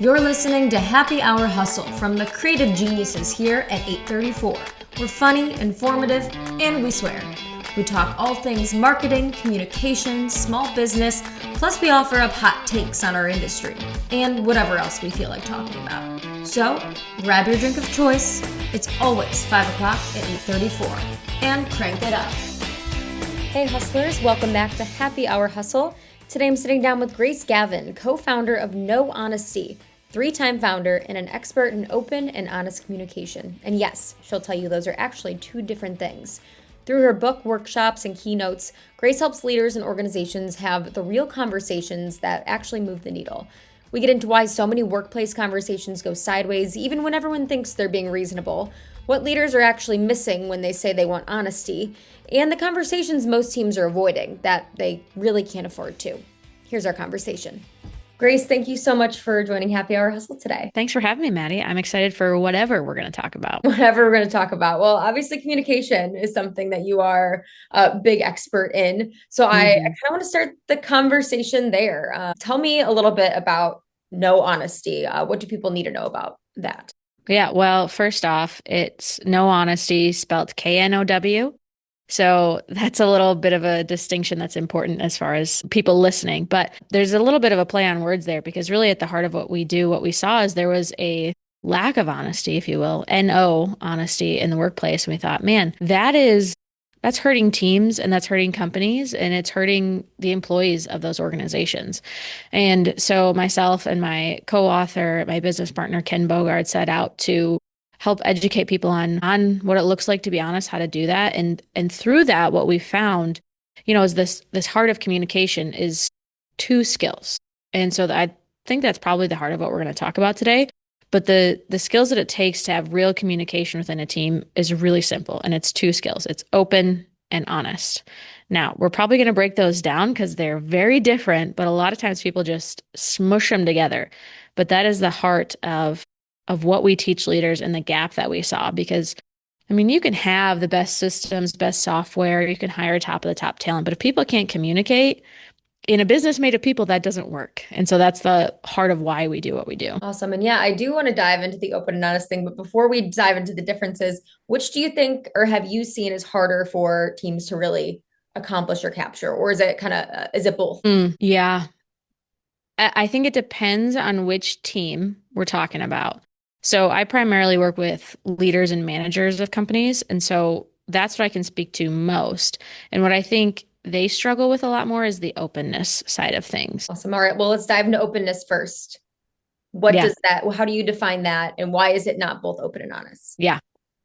You're listening to Happy Hour Hustle from the creative geniuses here at 834. We're funny, informative, and we swear. We talk all things marketing, communication, small business, plus we offer up hot takes on our industry and whatever else we feel like talking about. So, grab your drink of choice. It's always 5 o'clock at 834. And crank it up. Hey hustlers, welcome back to Happy Hour Hustle. Today I'm sitting down with Grace Gavin, co-founder of No Honesty, 3-time founder and an expert in open and honest communication. And yes, she'll tell you those are actually two different things. Through her book, workshops, and keynotes, Grace helps leaders and organizations have the real conversations that actually move the needle. We get into why so many workplace conversations go sideways, even when everyone thinks they're being reasonable, what leaders are actually missing when they say they want honesty, and the conversations most teams are avoiding that they really can't afford to. Here's our conversation. Grace, thank you so much for joining Happy Hour Hustle today. Thanks for having me, Maddie. I'm excited for whatever we're going to talk about. Whatever we're going to talk about. Well, obviously communication is something that you are a big expert in. So I kind of want to start the conversation there. Tell me a little bit about No Honesty. What do people need to know about that? Yeah, well, first off, it's No Honesty spelled K-N-O-W. So that's a little bit of a distinction that's important as far as people listening. But there's a little bit of a play on words there because really at the heart of what we do, what we saw is there was a lack of honesty, if you will, N-O honesty in the workplace. And we thought, man, that's hurting teams and that's hurting companies and it's hurting the employees of those organizations. And so myself and my co-author, my business partner, Ken Bogard, set out to help educate people on what it looks like to be honest, how to do that. And through that, what we found, is this heart of communication is two skills. And so I think that's probably the heart of what we're going to talk about today. But the skills that it takes to have real communication within a team is really simple. And it's two skills. It's open and honest. Now, we're probably going to break those down because they're very different, but a lot of times people just smush them together. But that is the heart of what we teach leaders and the gap that we saw. Because, you can have the best systems, best software, you can hire top of the top talent, but if people can't communicate, in a business made of people, that doesn't work. And so that's the heart of why we do what we do. Awesome. And yeah, I do want to dive into the open and honest thing. But before we dive into the differences, which do you think or have you seen is harder for teams to really accomplish or capture? Or is it is it both? Yeah. I think it depends on which team we're talking about. So I primarily work with leaders and managers of companies. And so that's what I can speak to most. And what I think they struggle with a lot more is the openness side of things. Awesome. All right. Well, let's dive into openness first. How do you define that? And why is it not both open and honest? Yeah.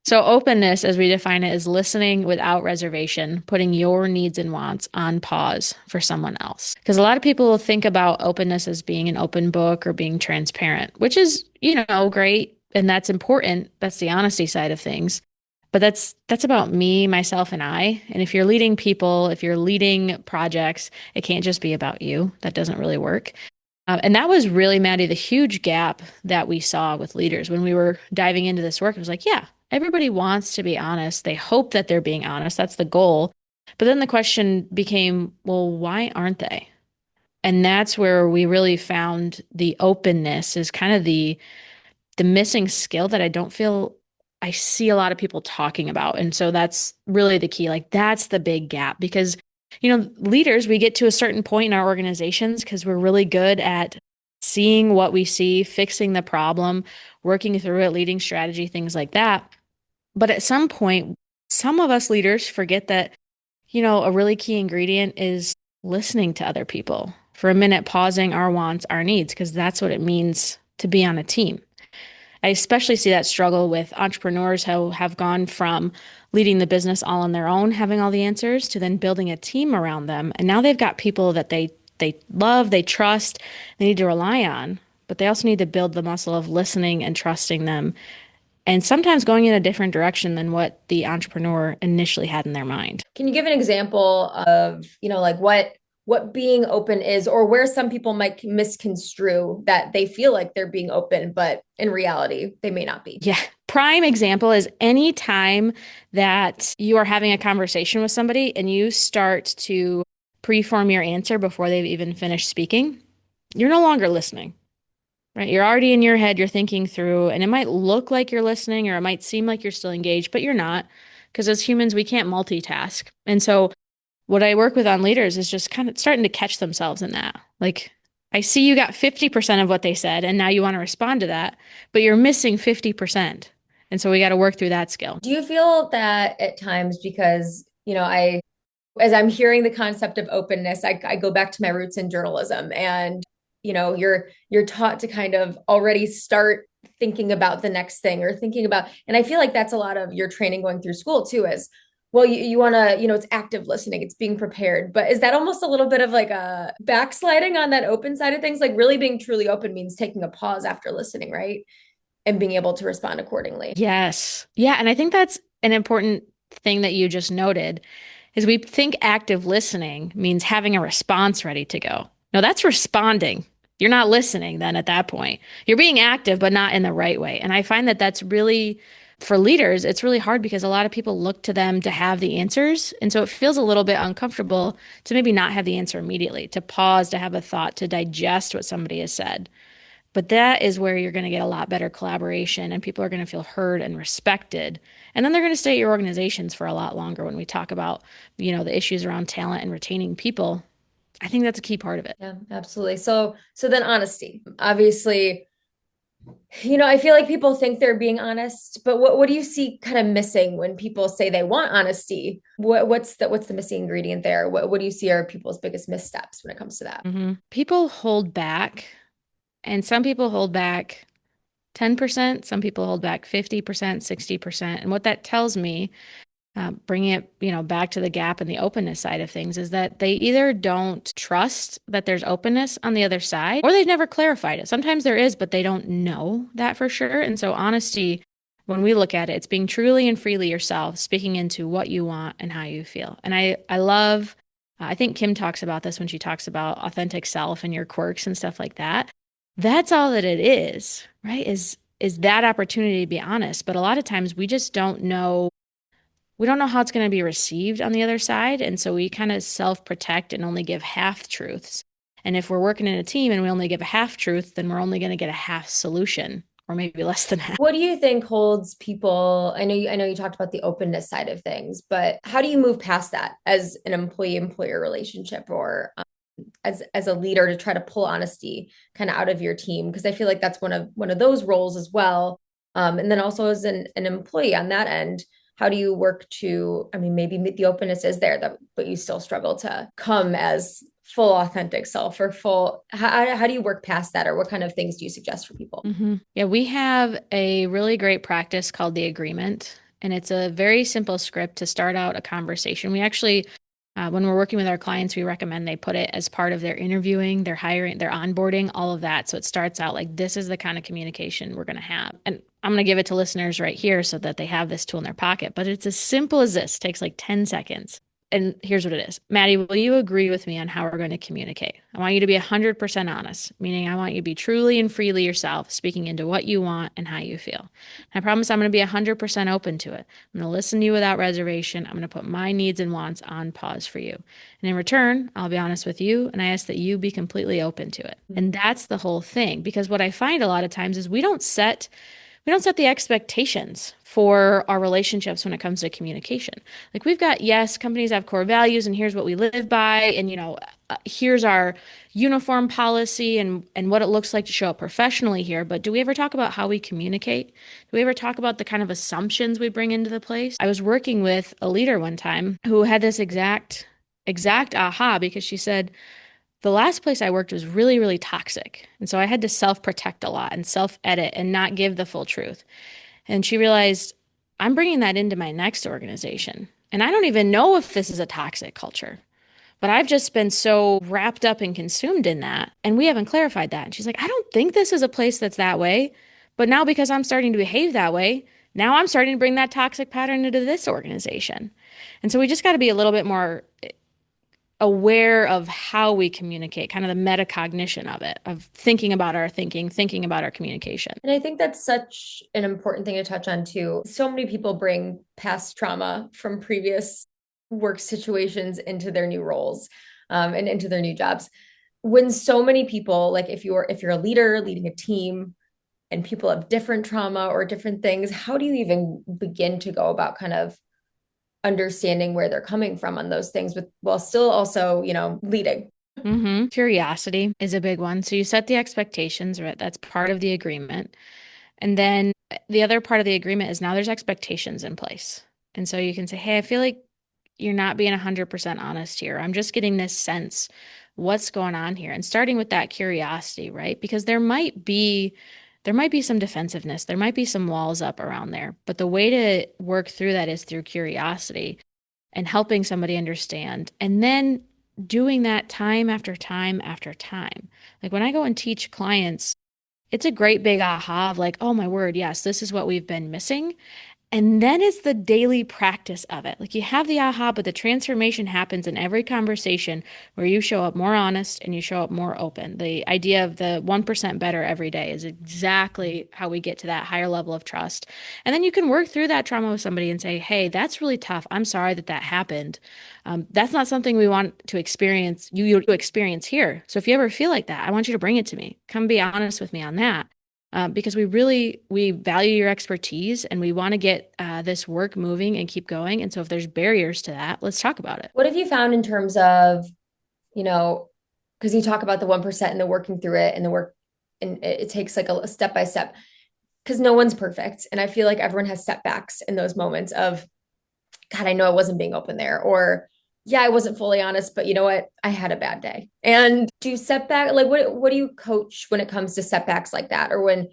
So openness, as we define it, is listening without reservation, putting your needs and wants on pause for someone else. Because a lot of people will think about openness as being an open book or being transparent, which is, great. And that's important. That's the honesty side of things. But that's about me, myself, and I. And if you're leading people, if you're leading projects, it can't just be about you. That doesn't really work. And that was really, Maddie, the huge gap that we saw with leaders when we were diving into this work. It was like, yeah, everybody wants to be honest. They hope that they're being honest. That's the goal. But then the question became, well, why aren't they? And that's where we really found the openness is kind of the missing skill that I don't feel I see a lot of people talking about. And so that's really the key. Like that's the big gap because, leaders, we get to a certain point in our organizations because we're really good at seeing what we see, fixing the problem, working through it, leading strategy, things like that. But at some point, some of us leaders forget that, a really key ingredient is listening to other people for a minute, pausing our wants, our needs, because that's what it means to be on a team. I especially see that struggle with entrepreneurs who have gone from leading the business all on their own, having all the answers, to then building a team around them. And now they've got people that they love, they trust, they need to rely on, but they also need to build the muscle of listening and trusting them. And sometimes going in a different direction than what the entrepreneur initially had in their mind. Can you give an example of, like what being open is, or where some people might misconstrue that they feel like they're being open, but in reality, they may not be? Yeah. Prime example is any time that you are having a conversation with somebody and you start to preform your answer before they've even finished speaking, you're no longer listening. right? You're already in your head, you're thinking through, and it might look like you're listening or it might seem like you're still engaged, but you're not. Because as humans, we can't multitask. And so, what I work with on leaders is just kind of starting to catch themselves in that. Like, I see you got 50% of what they said, and now you want to respond to that, but you're missing 50%. And so, we got to work through that skill. Do you feel that at times, because, as I'm hearing the concept of openness, I go back to my roots in journalism, and you're taught to kind of already start thinking about the next thing or thinking about, and I feel like that's a lot of your training going through school too, is well, you want to, it's active listening, it's being prepared. But is that almost a little bit of like a backsliding on that open side of things? Like really being truly open means taking a pause after listening, right? And being able to respond accordingly. Yes. Yeah. And I think that's an important thing that you just noted is we think active listening means having a response ready to go. No, that's responding. You're not listening then at that point. You're being active, but not in the right way. And I find that that's really, for leaders, it's really hard because a lot of people look to them to have the answers. And so it feels a little bit uncomfortable to maybe not have the answer immediately, to pause, to have a thought, to digest what somebody has said. But that is where you're going to get a lot better collaboration and people are going to feel heard and respected. And then they're going to stay at your organizations for a lot longer when we talk about, the issues around talent and retaining people. I think that's a key part of it. Yeah, absolutely. So then honesty. Obviously, I feel like people think they're being honest, but what do you see kind of missing when people say they want honesty? What's the missing ingredient there? What do you see are people's biggest missteps when it comes to that? People hold back, and some people hold back 10%, some people hold back 50%, 60%. And what that tells me, bringing it, back to the gap and the openness side of things, is that they either don't trust that there's openness on the other side, or they've never clarified it. Sometimes there is, but they don't know that for sure. And so honesty, when we look at it, it's being truly and freely yourself, speaking into what you want and how you feel. And I love, I think Kim talks about this when she talks about authentic self and your quirks and stuff like that. That's all that it is, right? Is that opportunity to be honest. But a lot of times we just don't know. We don't know how it's going to be received on the other side. And so we kind of self-protect and only give half truths. And if we're working in a team and we only give a half truth, then we're only going to get a half solution or maybe less than half. What do you think holds people? I know you talked about the openness side of things, but how do you move past that as an employee-employer relationship, or as a leader, to try to pull honesty kind of out of your team? Because I feel like that's one of those roles as well. And then also as an employee on that end, how do you work to, I mean, maybe the openness is there, but you still struggle to come as full authentic self, or full, how do you work past that, or what kind of things do you suggest for people? Yeah, we have a really great practice called the agreement, and it's a very simple script to start out a conversation. We actually, when we're working with our clients, we recommend they put it as part of their interviewing, their hiring, their onboarding, all of that. So it starts out like, this is the kind of communication we're going to have. And I'm going to give it to listeners right here so that they have this tool in their pocket. But it's as simple as this. It takes like 10 seconds. And here's what it is. Maddie, will you agree with me on how we're going to communicate? I want you to be 100% honest, meaning I want you to be truly and freely yourself, speaking into what you want and how you feel. And I promise I'm going to be 100% open to it. I'm going to listen to you without reservation. I'm going to put my needs and wants on pause for you. And in return, I'll be honest with you, and I ask that you be completely open to it. And that's the whole thing, because what I find a lot of times is we don't set the expectations for our relationships when it comes to communication. Like we've got, yes, companies have core values and here's what we live by. And, here's our uniform policy and what it looks like to show up professionally here. But do we ever talk about how we communicate? Do we ever talk about the kind of assumptions we bring into the place? I was working with a leader one time who had this exact aha, because she said, the last place I worked was really, really toxic. And so I had to self-protect a lot and self-edit and not give the full truth. And she realized, I'm bringing that into my next organization. And I don't even know if this is a toxic culture, but I've just been so wrapped up and consumed in that. And we haven't clarified that. And she's like, I don't think this is a place that's that way. But now because I'm starting to behave that way, now I'm starting to bring that toxic pattern into this organization. And so we just got to be a little bit more aware of how we communicate, kind of the metacognition of it, of thinking about our thinking about our communication. And I think that's such an important thing to touch on too. So many people bring past trauma from previous work situations into their new roles, and into their new jobs. when so many people, like if you're a leader leading a team and people have different trauma or different things, how do you even begin to go about kind of understanding where they're coming from on those things with while still also, leading? Curiosity is a big one. So you set the expectations, right? That's part of the agreement. And then the other part of the agreement is now there's expectations in place. And so you can say, hey, I feel like you're not being 100% honest here. I'm just getting this sense what's going on here and starting with that curiosity, right? Because there might be some defensiveness. There might be some walls up around there. But the way to work through that is through curiosity and helping somebody understand. And then doing that time after time after time. Like when I go and teach clients, it's a great big aha of like, oh my word, yes, this is what we've been missing. And then it's the daily practice of it. Like you have the aha, but the transformation happens in every conversation where you show up more honest and you show up more open. The idea of the 1% better every day is exactly how we get to that higher level of trust. And then you can work through that trauma with somebody and say, hey, that's really tough. I'm sorry that that happened. That's not something we want to experience, you to experience here. So if you ever feel like that, I want you to bring it to me. Come be honest with me on that because we value your expertise and we want to get this work moving and keep going. And so if there's barriers to that, let's talk about it. What have you found in terms of, you know, because you talk about the 1% and the working through it and the work, and it takes like a step by step because no one's perfect. And I feel like everyone has setbacks in those moments of, God, I know I wasn't being open there, or yeah, I wasn't fully honest, but you know what? I had a bad day. And do setback, like what do you coach when it comes to setbacks like that? Or when,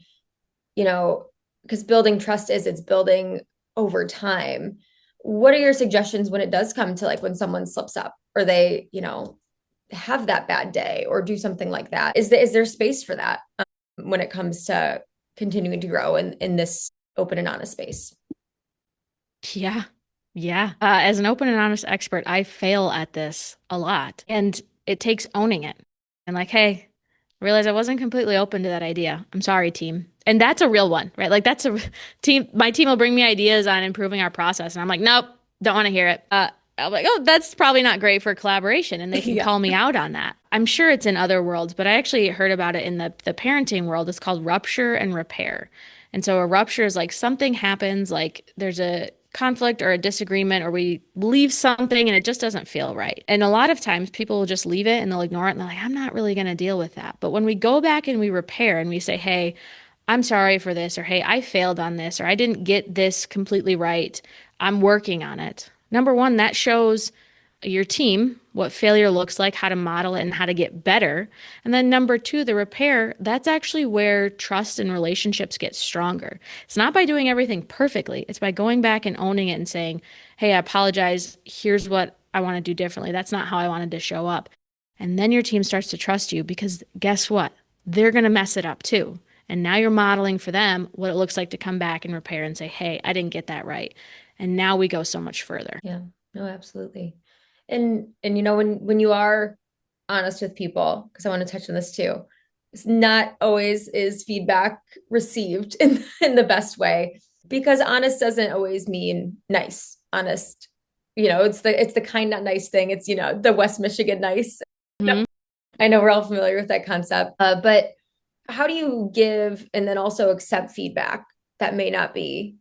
you know, because building trust is it's building over time. What are your suggestions when it does come to like when someone slips up or they, have that bad day or do something like that? Is there space for that when it comes to continuing to grow in this open and honest space? Yeah. Yeah. As an open and honest expert, I fail at this a lot. And it takes owning it. And like, hey, I realize I wasn't completely open to that idea. I'm sorry, team. And that's a real one, right? Like that's a team. My team will bring me ideas on improving our process. And I'm like, nope, don't want to hear it. I'm like, oh, that's probably not great for collaboration. And they can Yeah. call me out on that. I'm sure it's in other worlds, but I actually heard about it in the parenting world. It's called rupture and repair. And so a rupture is like something happens, like there's a conflict or a disagreement, or we leave something and it just doesn't feel right. And a lot of times people will just leave it and they'll ignore it and they're like, I'm not really going to deal with that. But when we go back and we repair and we say, hey, I'm sorry for this, or hey, I failed on this, or I didn't get this completely right, I'm working on it. Number one, that shows your team what failure looks like, how to model it, and how to get better. And then number two, the repair, that's actually where trust and relationships get stronger. It's not by doing everything perfectly, it's by going back and owning it and saying, hey, I apologize. Here's what I want to do differently. That's not how I wanted to show up. And then your team starts to trust you because guess what? They're going to mess it up too. And now you're modeling for them what it looks like to come back and repair and say, hey, I didn't get that right. And now we go so much further. Yeah, no, absolutely. And when you are honest with people, because I want to touch on this too, it's not always is feedback received in the best way because honest doesn't always mean nice. Honest, it's the kind not nice thing. It's the West Michigan nice. Mhm. I know we're all familiar with that concept, but how do you give and then also accept feedback that may not be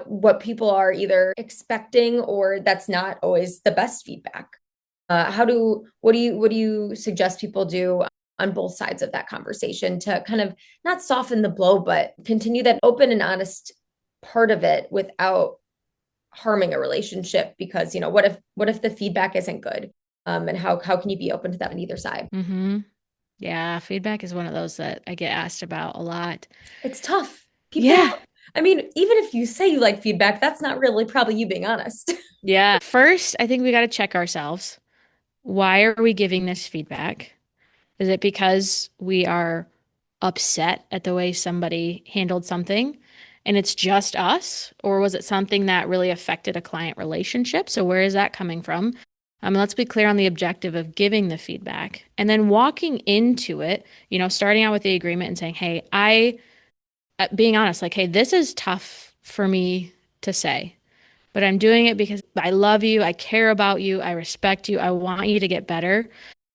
what people are either expecting or that's not always the best feedback? What do you suggest people do on both sides of that conversation to kind of not soften the blow but continue that open and honest part of it without harming a relationship? Because what if the feedback isn't good, and how can you be open to that on either side? Mm-hmm. Yeah, feedback is one of those that I get asked about a lot. It's tough. People, Yeah. I mean, even if you say you like feedback, that's not really probably you being honest. Yeah. First, I think we got to check ourselves. Why are we giving this feedback? Is it because we are upset at the way somebody handled something and it's just us? Or was it something that really affected a client relationship? So, where is that coming from? Let's be clear on the objective of giving the feedback and then walking into it, starting out with the agreement and saying, hey, being honest, like, hey, this is tough for me to say, but I'm doing it because I love you, I care about you, I respect you, I want you to get better.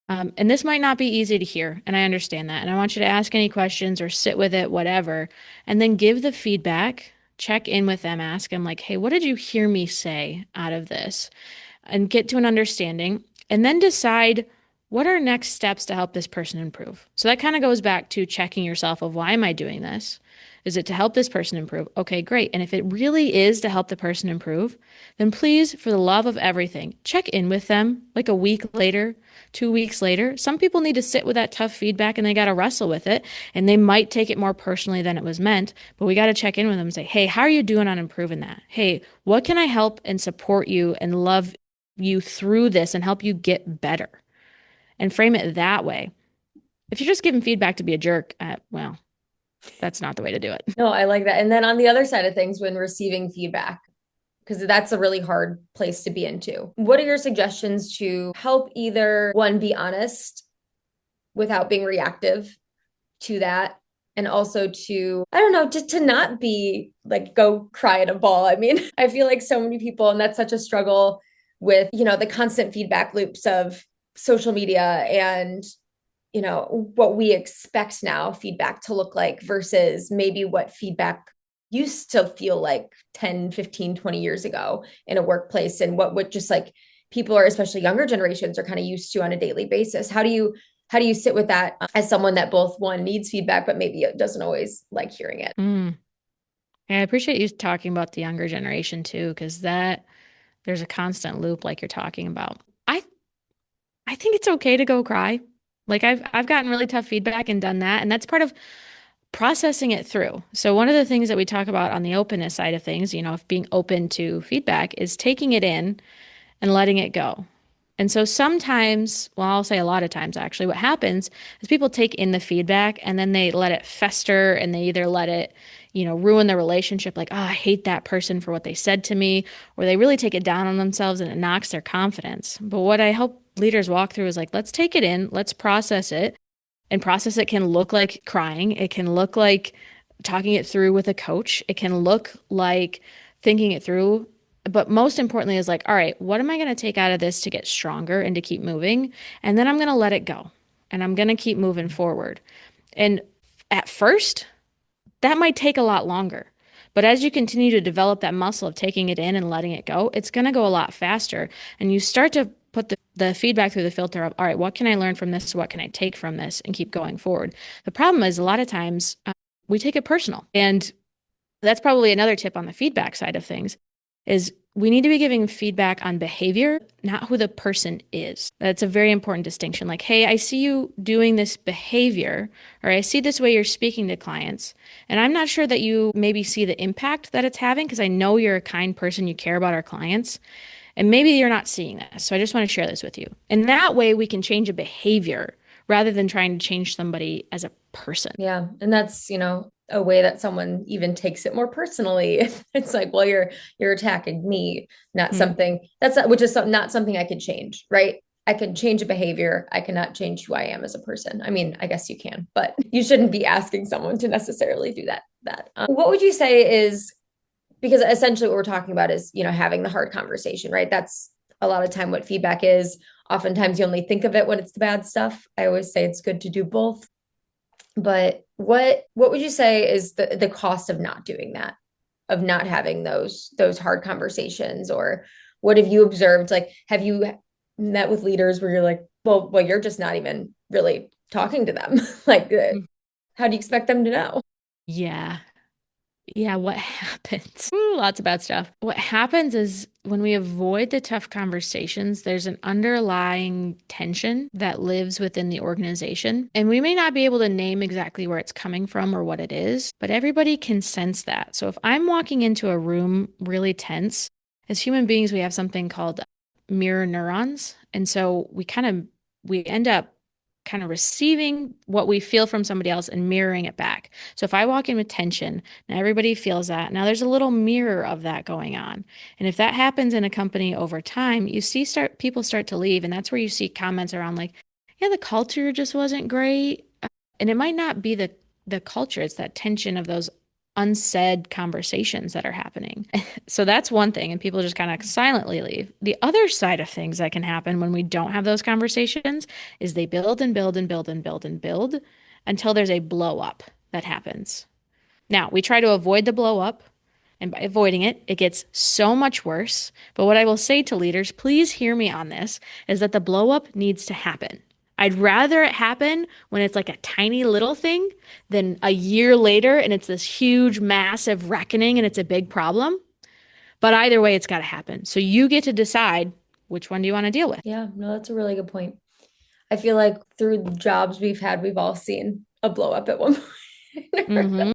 And this might not be easy to hear, and I understand that. And I want you to ask any questions or sit with it, whatever, and then give the feedback, check in with them, ask them, like, hey, what did you hear me say out of this? And get to an understanding, and then decide what are next steps to help this person improve. So that kind of goes back to checking yourself of why am I doing this? Is it to help this person improve? Okay, great. And if it really is to help the person improve, then please, for the love of everything, check in with them like a week later, 2 weeks later. Some people need to sit with that tough feedback and they got to wrestle with it. And they might take it more personally than it was meant, but we got to check in with them and say, hey, how are you doing on improving that? Hey, what can I help and support you and love you through this and help you get better? And frame it that way. If you're just giving feedback to be a jerk, well, that's not the way to do it. No, I like that. And then on the other side of things, when receiving feedback, because that's a really hard place to be into, what are your suggestions to help either one, be honest without being reactive to that, and also to, I don't know, just to not be like, go cry at a ball. I mean, I feel like so many people, and that's such a struggle with, the constant feedback loops of social media and what we expect now feedback to look like versus maybe what feedback used to feel like 10, 15, 20 years ago in a workplace, and what would just like people are, especially younger generations, are kind of used to on a daily basis. How do you sit with that as someone that both one needs feedback but maybe doesn't always like hearing it? Mm. Yeah, I appreciate you talking about the younger generation too, because that there's a constant loop like you're talking about. I think it's okay to go cry. Like I've gotten really tough feedback and done that, and that's part of processing it through. So one of the things that we talk about on the openness side of things, of being open to feedback is taking it in and letting it go. And so sometimes, well, I'll say a lot of times actually, what happens is people take in the feedback and then they let it fester and they either let it, ruin the relationship, like, oh, I hate that person for what they said to me, or they really take it down on themselves and it knocks their confidence. But what I help leaders walk through is like, let's take it in, let's process it. And process it can look like crying. It can look like talking it through with a coach. It can look like thinking it through. But most importantly is like, all right, what am I going to take out of this to get stronger and to keep moving? And then I'm going to let it go and I'm going to keep moving forward. And at first, that might take a lot longer. But as you continue to develop that muscle of taking it in and letting it go, it's going to go a lot faster. And you start to put the feedback through the filter of, all right, what can I learn from this? What can I take from this and keep going forward? The problem is a lot of times we take it personal. And that's probably another tip on the feedback side of things is we need to be giving feedback on behavior, not who the person is. That's a very important distinction. Like, hey, I see you doing this behavior, or I see this way you're speaking to clients, and I'm not sure that you maybe see the impact that it's having because I know you're a kind person, you care about our clients, and maybe you're not seeing this. So I just want to share this with you. And that way we can change a behavior rather than trying to change somebody as a person. Yeah. And that's, a way that someone even takes it more personally. It's like, well, you're attacking me, not something that's not, which is not something I could change, right? I can change a behavior. I cannot change who I am as a person. I mean, I guess you can, but you shouldn't be asking someone to necessarily do that. What would you say is, because essentially what we're talking about is, having the hard conversation, right? That's a lot of time what feedback is. Oftentimes you only think of it when it's the bad stuff. I always say it's good to do both. But what would you say is the cost of not doing that, of not having those hard conversations? Or what have you observed? Like, have you met with leaders where you're like, well, you're just not even really talking to them? Like, how do you expect them to know? Yeah. Yeah, what happens? Ooh, lots of bad stuff. What happens is when we avoid the tough conversations, there's an underlying tension that lives within the organization. And we may not be able to name exactly where it's coming from or what it is, but everybody can sense that. So if I'm walking into a room really tense, as human beings, we have something called mirror neurons. And so we end up kind of receiving what we feel from somebody else and mirroring it back. So if I walk in with tension and everybody feels that, now there's a little mirror of that going on. And if that happens in a company over time, you see people start to leave. And that's where you see comments around like, yeah, the culture just wasn't great. And it might not be the culture, it's that tension of those unsaid conversations that are happening. So that's one thing, and people just kind of silently leave. The other side of things that can happen when we don't have those conversations is they build and build and build and build and build until there's a blow up that happens. Now, we try to avoid the blow up, and by avoiding it, it gets so much worse. But what I will say to leaders, please hear me on this, is that the blow up needs to happen. I'd rather it happen when it's like a tiny little thing than a year later and it's this huge, massive reckoning and it's a big problem. But either way, it's got to happen. So you get to decide which one do you want to deal with. Yeah, no, that's a really good point. I feel like through the jobs we've had, we've all seen a blow up at one point.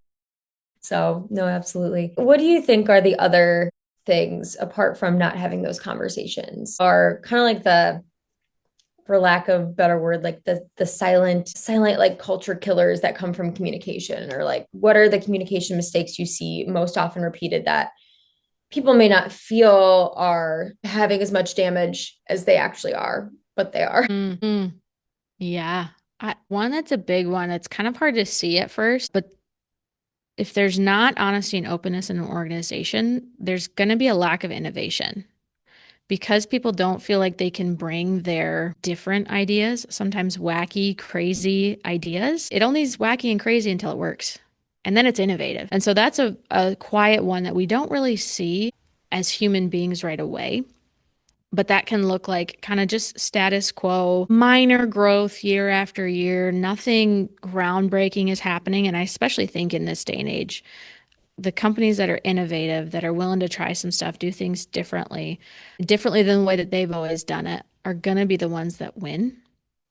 So, no, absolutely. What do you think are the other things apart from not having those conversations are kind of like the, for lack of better word, like the silent like culture killers that come from communication, or like what are the communication mistakes you see most often repeated that people may not feel are having as much damage as they actually are, but they are. Mm-hmm. Yeah. One that's a big one. It's kind of hard to see at first, but if there's not honesty and openness in an organization, there's going to be a lack of innovation because people don't feel like they can bring their different ideas, sometimes wacky, crazy ideas. It only is wacky and crazy until it works. And then it's innovative. And so that's a quiet one that we don't really see as human beings right away. But that can look like kind of just status quo, minor growth year after year. Nothing groundbreaking is happening. And I especially think in this day and age, the companies that are innovative, that are willing to try some stuff, do things differently than the way that they've always done it, are going to be the ones that win.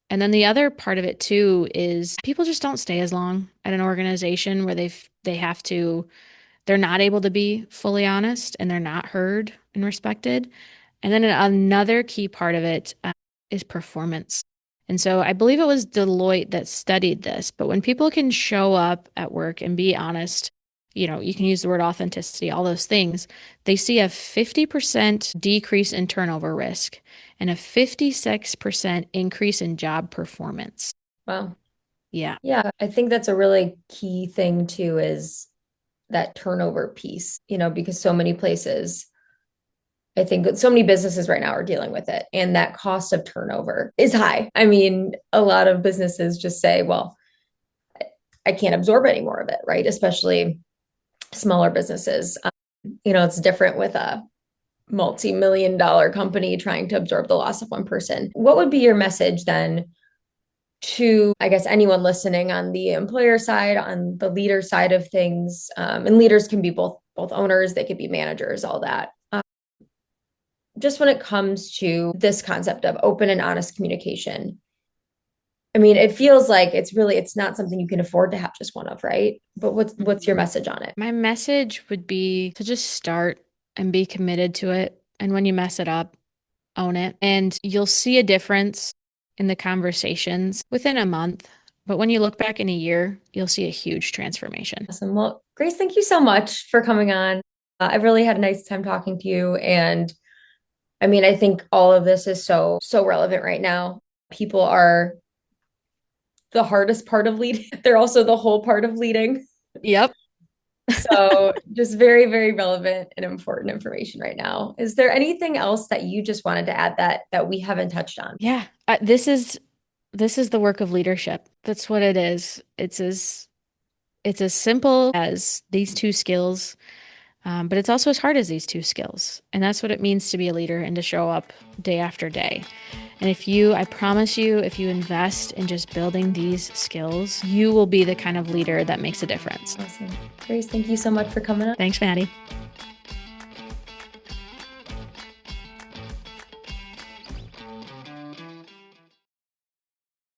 And then the other part of it too is people just don't stay as long at an organization where they're not able to be fully honest and they're not heard and respected. And then another key part of it is performance. And so I believe it was Deloitte that studied this, but when people can show up at work and be honest, you can use the word authenticity, all those things, they see a 50% decrease in turnover risk and a 56% increase in job performance. Wow. Yeah. Yeah, I think that's a really key thing too, is that turnover piece, because so many places, I think so many businesses right now are dealing with it. And that cost of turnover is high. I mean, a lot of businesses just say, well, I can't absorb any more of it, right? Especially smaller businesses. It's different with a multi-million-dollar company trying to absorb the loss of one person. What would be your message then to, I guess, anyone listening on the employer side, on the leader side of things? And leaders can be both owners, they could be managers, all that. Just when it comes to this concept of open and honest communication, I mean, it feels like it's not something you can afford to have just one of, right? But what's your message on it? My message would be to just start and be committed to it. And when you mess it up, own it. And you'll see a difference in the conversations within a month. But when you look back in a year, you'll see a huge transformation. Awesome. Well, Grace, thank you so much for coming on. I really had a nice time talking to you. And I mean, I think all of this is so relevant right now. People are the hardest part of leading. They're also the whole part of leading. Yep. So just very, very relevant and important information right now. Is there anything else that you just wanted to add that we haven't touched on? Yeah. This is the work of leadership. That's what it is. It's as simple as these two skills, but it's also as hard as these two skills. And that's what it means to be a leader and to show up day after day. And I promise you, if you invest in just building these skills, you will be the kind of leader that makes a difference. Awesome. Grace, thank you so much for coming on. Thanks, Maddie.